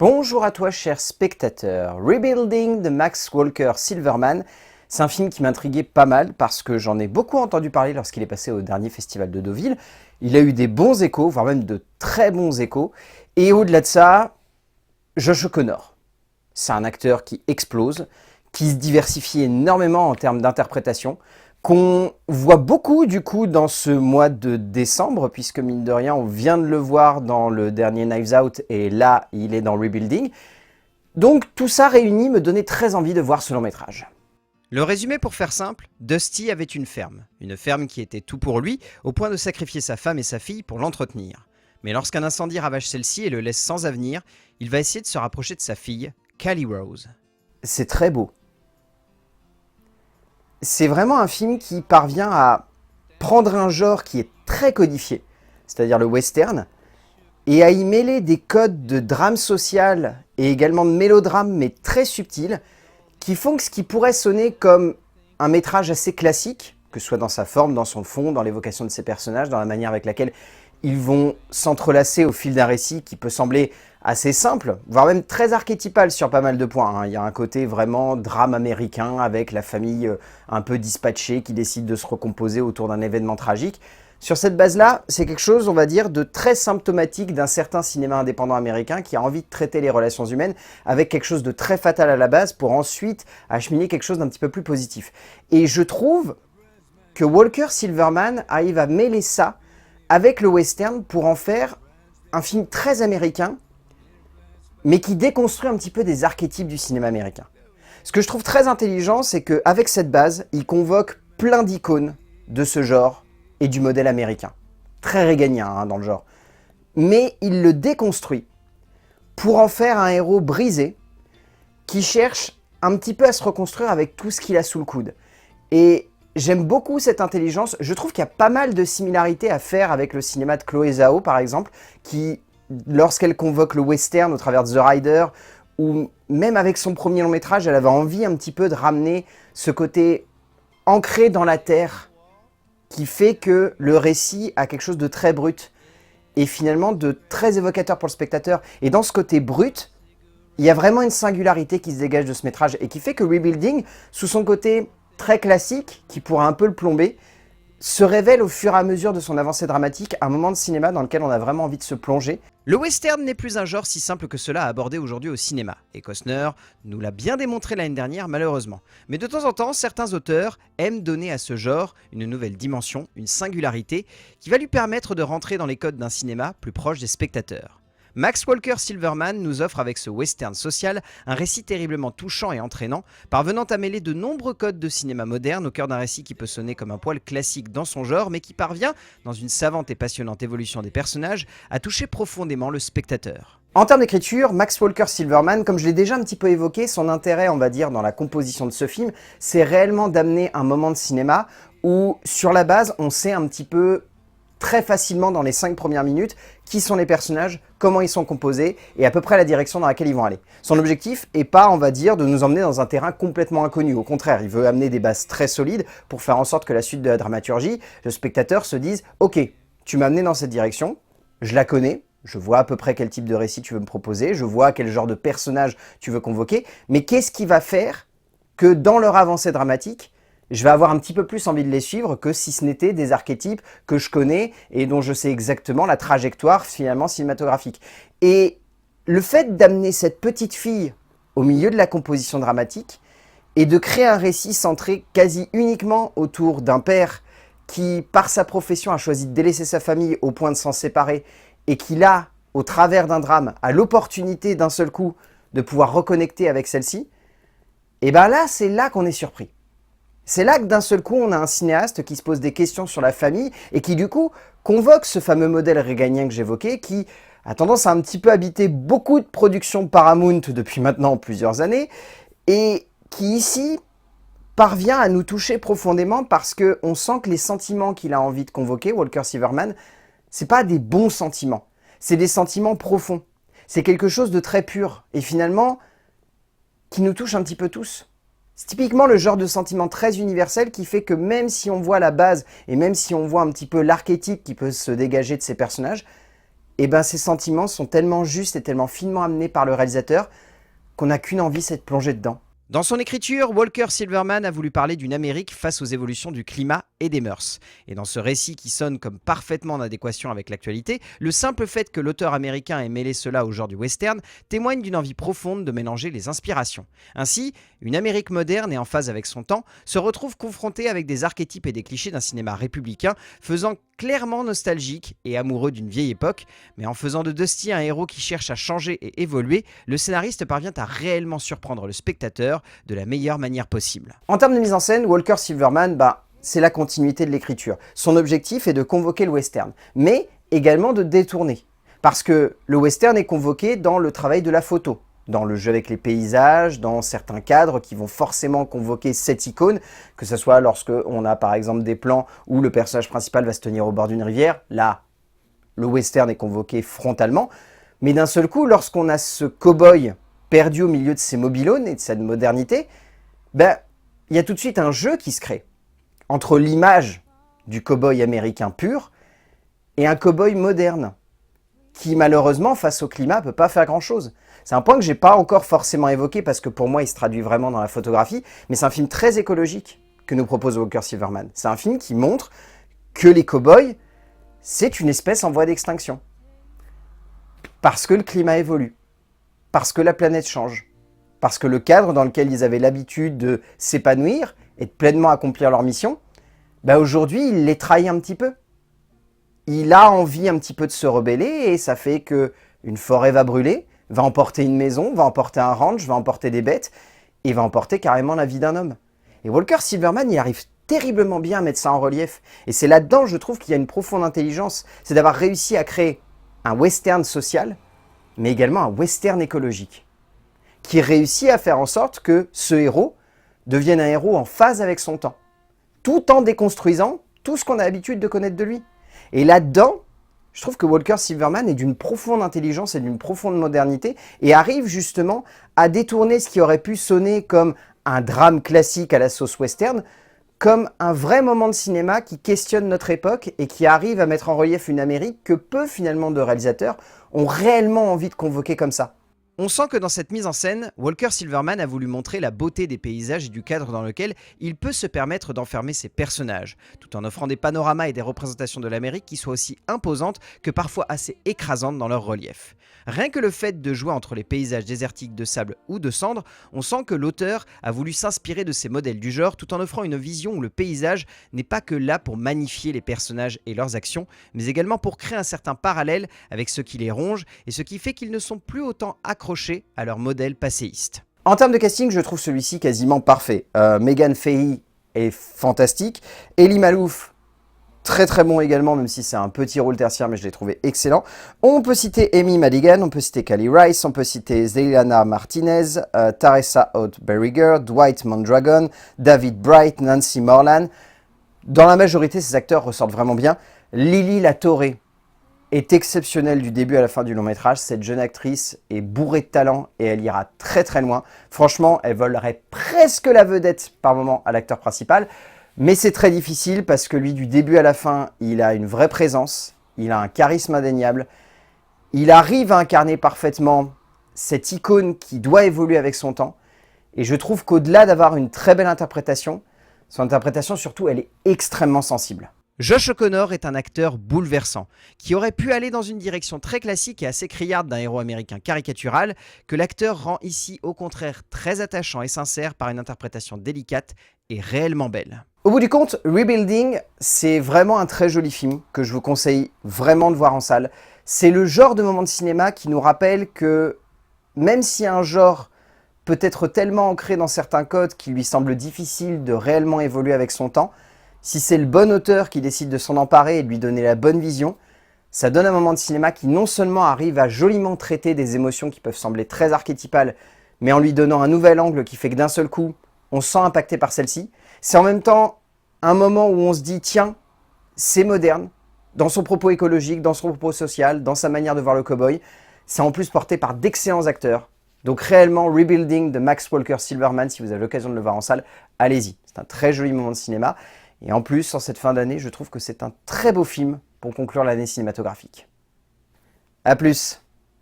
Bonjour à toi cher spectateur. Rebuilding de Max Walker Silverman, c'est un film qui m'intriguait pas mal parce que j'en ai beaucoup entendu parler lorsqu'il est passé au dernier festival de Deauville. Il a eu des bons échos, voire même de très bons échos. Et au-delà de ça, Josh O'Connor. C'est un acteur qui explose, qui se diversifie énormément en termes d'interprétation, qu'on voit beaucoup du coup dans ce mois de décembre, puisque mine de rien, on vient de le voir dans le dernier Knives Out, et là, il est dans Rebuilding. Donc tout ça réuni me donnait très envie de voir ce long métrage. Le résumé pour faire simple, Dusty avait une ferme qui était tout pour lui, au point de sacrifier sa femme et sa fille pour l'entretenir. Mais lorsqu'un incendie ravage celle-ci et le laisse sans avenir, il va essayer de se rapprocher de sa fille, Callie Rose. C'est très beau. C'est vraiment un film qui parvient à prendre un genre qui est très codifié, c'est-à-dire le western, et à y mêler des codes de drame social et également de mélodrame, mais très subtils, qui font que ce qui pourrait sonner comme un métrage assez classique, que ce soit dans sa forme, dans son fond, dans l'évocation de ses personnages, dans la manière avec laquelle ils vont s'entrelacer au fil d'un récit qui peut sembler assez simple, voire même très archétypal sur pas mal de points. Il y a un côté vraiment drame américain avec la famille un peu dispatchée qui décide de se recomposer autour d'un événement tragique. Sur cette base-là, c'est quelque chose, on va dire, de très symptomatique d'un certain cinéma indépendant américain qui a envie de traiter les relations humaines avec quelque chose de très fatal à la base pour ensuite acheminer quelque chose d'un petit peu plus positif. Et je trouve que Walker Silverman arrive à mêler ça avec le western pour en faire un film très américain, mais qui déconstruit un petit peu des archétypes du cinéma américain. Ce que je trouve très intelligent, c'est qu'avec cette base, il convoque plein d'icônes de ce genre et du modèle américain. Très réganien dans le genre. Mais il le déconstruit pour en faire un héros brisé qui cherche un petit peu à se reconstruire avec tout ce qu'il a sous le coude. Et j'aime beaucoup cette intelligence. Je trouve qu'il y a pas mal de similarités à faire avec le cinéma de Chloé Zhao, par exemple, qui, lorsqu'elle convoque le western au travers de The Rider, ou même avec son premier long métrage, elle avait envie un petit peu de ramener ce côté ancré dans la terre, qui fait que le récit a quelque chose de très brut, et finalement de très évocateur pour le spectateur. Et dans ce côté brut, il y a vraiment une singularité qui se dégage de ce métrage, et qui fait que Rebuilding, sous son côté très classique, qui pourrait un peu le plomber, se révèle au fur et à mesure de son avancée dramatique un moment de cinéma dans lequel on a vraiment envie de se plonger. Le western n'est plus un genre si simple que cela à aborder aujourd'hui au cinéma, et Costner nous l'a bien démontré l'année dernière malheureusement. Mais de temps en temps, certains auteurs aiment donner à ce genre une nouvelle dimension, une singularité, qui va lui permettre de rentrer dans les codes d'un cinéma plus proche des spectateurs. Max Walker Silverman nous offre avec ce western social un récit terriblement touchant et entraînant, parvenant à mêler de nombreux codes de cinéma moderne au cœur d'un récit qui peut sonner comme un poil classique dans son genre, mais qui parvient, dans une savante et passionnante évolution des personnages, à toucher profondément le spectateur. En termes d'écriture, Max Walker Silverman, comme je l'ai déjà un petit peu évoqué, son intérêt, on va dire, dans la composition de ce film, c'est réellement d'amener un moment de cinéma où, sur la base, on sait un petit peu très facilement dans les 5 premières minutes qui sont les personnages, comment ils sont composés et à peu près la direction dans laquelle ils vont aller. Son objectif est pas, on va dire, de nous emmener dans un terrain complètement inconnu. Au contraire, il veut amener des bases très solides pour faire en sorte que la suite de la dramaturgie, le spectateur se dise « Ok, tu m'as amené dans cette direction, je la connais, je vois à peu près quel type de récit tu veux me proposer, je vois quel genre de personnage tu veux convoquer, mais qu'est-ce qui va faire que dans leur avancée dramatique, je vais avoir un petit peu plus envie de les suivre que si ce n'était des archétypes que je connais et dont je sais exactement la trajectoire finalement cinématographique. Et le fait d'amener cette petite fille au milieu de la composition dramatique et de créer un récit centré quasi uniquement autour d'un père qui, par sa profession, a choisi de délaisser sa famille au point de s'en séparer et qui là, au travers d'un drame, a l'opportunité d'un seul coup de pouvoir reconnecter avec celle-ci, et bien là, c'est là qu'on est surpris. C'est là que d'un seul coup, on a un cinéaste qui se pose des questions sur la famille et qui du coup convoque ce fameux modèle réganien que j'évoquais qui a tendance à un petit peu habiter beaucoup de productions Paramount depuis maintenant plusieurs années et qui ici parvient à nous toucher profondément parce qu'on sent que les sentiments qu'il a envie de convoquer, Walker Silverman, c'est pas des bons sentiments, c'est des sentiments profonds. C'est quelque chose de très pur et finalement qui nous touche un petit peu tous. C'est typiquement le genre de sentiment très universel qui fait que même si on voit la base et même si on voit un petit peu l'archétype qui peut se dégager de ces personnages, et ben ces sentiments sont tellement justes et tellement finement amenés par le réalisateur qu'on n'a qu'une envie, c'est de plonger dedans. Dans son écriture, Walker Silverman a voulu parler d'une Amérique face aux évolutions du climat et des mœurs. Et dans ce récit qui sonne comme parfaitement en adéquation avec l'actualité, le simple fait que l'auteur américain ait mêlé cela au genre du western témoigne d'une envie profonde de mélanger les inspirations. Ainsi, une Amérique moderne et en phase avec son temps se retrouve confrontée avec des archétypes et des clichés d'un cinéma républicain, faisant clairement nostalgique et amoureux d'une vieille époque, mais en faisant de Dusty un héros qui cherche à changer et évoluer, le scénariste parvient à réellement surprendre le spectateur de la meilleure manière possible. En termes de mise en scène, Walker Silverman, c'est la continuité de l'écriture. Son objectif est de convoquer le western, mais également de détourner. Parce que le western est convoqué dans le travail de la photo, dans le jeu avec les paysages, dans certains cadres qui vont forcément convoquer cette icône, que ce soit lorsque on a par exemple des plans où le personnage principal va se tenir au bord d'une rivière, là, le western est convoqué frontalement, mais d'un seul coup, lorsqu'on a ce cow-boy perdu au milieu de ses mobil-homes et de cette modernité, il y a tout de suite un jeu qui se crée entre l'image du cow-boy américain pur et un cow-boy moderne, qui malheureusement, face au climat, ne peut pas faire grand-chose. C'est un point que je n'ai pas encore forcément évoqué parce que pour moi, il se traduit vraiment dans la photographie, mais c'est un film très écologique que nous propose Walker Silverman. C'est un film qui montre que les cow-boys, c'est une espèce en voie d'extinction. Parce que le climat évolue, parce que la planète change, parce que le cadre dans lequel ils avaient l'habitude de s'épanouir et de pleinement accomplir leur mission, aujourd'hui, il les trahit un petit peu. Il a envie un petit peu de se rebeller et ça fait qu'une forêt va brûler, va emporter une maison, va emporter un ranch, va emporter des bêtes et va emporter carrément la vie d'un homme. Et Walker Silverman, il arrive terriblement bien à mettre ça en relief. Et c'est là-dedans, je trouve, qu'il y a une profonde intelligence. C'est d'avoir réussi à créer un western social, mais également un western écologique, qui réussit à faire en sorte que ce héros devienne un héros en phase avec son temps, tout en déconstruisant tout ce qu'on a l'habitude de connaître de lui. Et là-dedans, je trouve que Walker Silverman est d'une profonde intelligence et d'une profonde modernité et arrive justement à détourner ce qui aurait pu sonner comme un drame classique à la sauce western, comme un vrai moment de cinéma qui questionne notre époque et qui arrive à mettre en relief une Amérique que peu finalement de réalisateurs ont réellement envie de convoquer comme ça. On sent que dans cette mise en scène, Walker Silverman a voulu montrer la beauté des paysages et du cadre dans lequel il peut se permettre d'enfermer ses personnages, tout en offrant des panoramas et des représentations de l'Amérique qui soient aussi imposantes que parfois assez écrasantes dans leur relief. Rien que le fait de jouer entre les paysages désertiques de sable ou de cendres, on sent que l'auteur a voulu s'inspirer de ces modèles du genre tout en offrant une vision où le paysage n'est pas que là pour magnifier les personnages et leurs actions, mais également pour créer un certain parallèle avec ce qui les ronge et ce qui fait qu'ils ne sont plus autant accrochés à leur modèle passéiste. En termes de casting, je trouve celui-ci quasiment parfait. Megan Fahey est fantastique. Elie Malouf, très très bon également, même si c'est un petit rôle tertiaire, mais je l'ai trouvé excellent. On peut citer Amy Madigan, on peut citer Callie Rice, on peut citer Zeilana Martinez, Teresa Holt Berriger, Dwight Mondragon, David Bright, Nancy Morlan. Dans la majorité, ces acteurs ressortent vraiment bien. Lily Latorre est exceptionnelle du début à la fin du long métrage. Cette jeune actrice est bourrée de talent et elle ira très très loin. Franchement, elle volerait presque la vedette par moment à l'acteur principal. Mais c'est très difficile parce que lui, du début à la fin, il a une vraie présence, il a un charisme indéniable, il arrive à incarner parfaitement cette icône qui doit évoluer avec son temps. Et je trouve qu'au-delà d'avoir une très belle interprétation, son interprétation surtout, elle est extrêmement sensible. Josh O'Connor est un acteur bouleversant, qui aurait pu aller dans une direction très classique et assez criarde d'un héros américain caricatural, que l'acteur rend ici au contraire très attachant et sincère par une interprétation délicate et réellement belle. Au bout du compte, Rebuilding, c'est vraiment un très joli film que je vous conseille vraiment de voir en salle. C'est le genre de moment de cinéma qui nous rappelle que même si un genre peut être tellement ancré dans certains codes qu'il lui semble difficile de réellement évoluer avec son temps, si c'est le bon auteur qui décide de s'en emparer et de lui donner la bonne vision, ça donne un moment de cinéma qui non seulement arrive à joliment traiter des émotions qui peuvent sembler très archétypales, mais en lui donnant un nouvel angle qui fait que d'un seul coup, on se sent impacté par celle-ci. C'est en même temps un moment où on se dit, tiens, c'est moderne, dans son propos écologique, dans son propos social, dans sa manière de voir le cow-boy. C'est en plus porté par d'excellents acteurs. Donc réellement, Rebuilding de Max Walker Silverman, si vous avez l'occasion de le voir en salle, allez-y. C'est un très joli moment de cinéma. Et en plus, en cette fin d'année, je trouve que c'est un très beau film pour conclure l'année cinématographique. À plus.